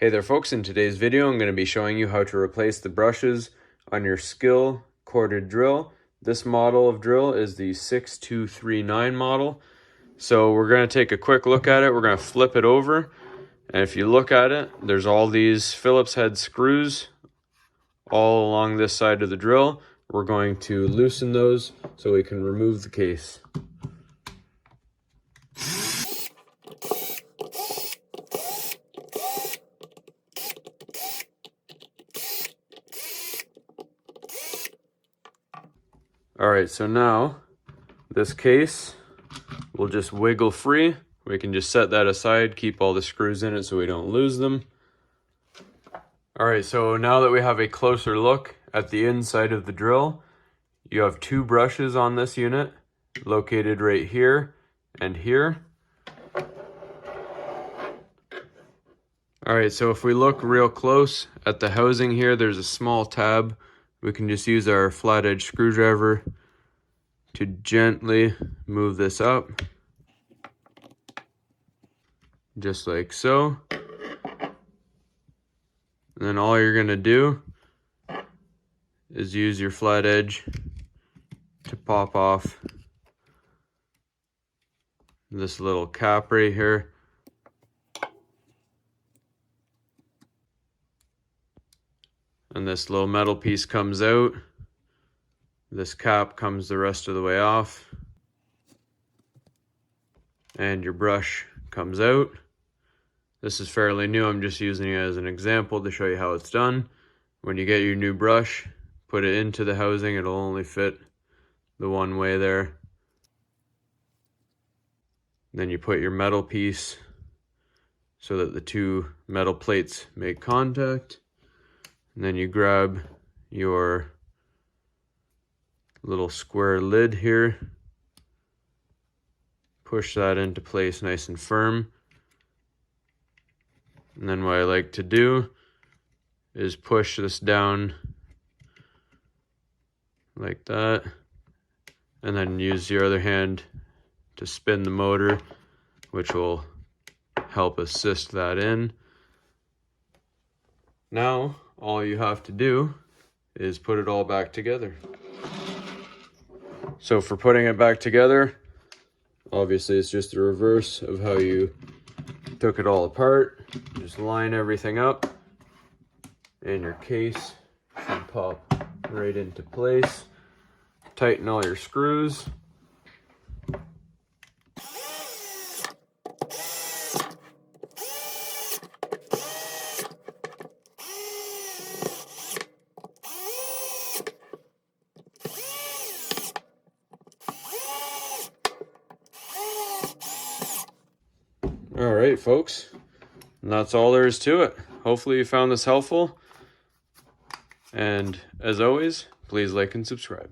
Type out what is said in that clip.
Hey there folks, in today's video I'm going to be showing you how to replace the brushes on your SKIL corded drill. This model of drill is the 6239 model. So we're going to take a quick look at it. We're going to flip it over, and if you look at it, there's all these Phillips head screws all along this side of the drill. We're going to loosen those so we can remove the case. Alright, so now this case will just wiggle free. We can just set that aside, keep all the screws in it so we don't lose them. Alright, so now that we have a closer look at the inside of the drill, you have two brushes on this unit located right here and here. Alright, so if we look real close at the housing here, there's a small tab. We can just use our flat edge screwdriver to gently move this up, just like so. And then all you're gonna do is use your flat edge to pop off this little cap right here. And this little metal piece comes out. This cap comes the rest of the way off. And your brush comes out. This is fairly new. I'm just using it as an example to show you how it's done. When you get your new brush, put it into the housing. It'll only fit the one way there. Then you put your metal piece so that the two metal plates make contact. And then you grab your little square lid here, push that into place nice and firm. And then what I like to do is push this down like that, and then use your other hand to spin the motor, which will help assist that in. Now all you have to do is put it all back together. So for putting it back together, obviously it's just the reverse of how you took it all apart. Just line everything up and your case should pop right into place. Tighten all your screws. Alright folks, and that's all there is to it. Hopefully you found this helpful, and as always, please like and subscribe.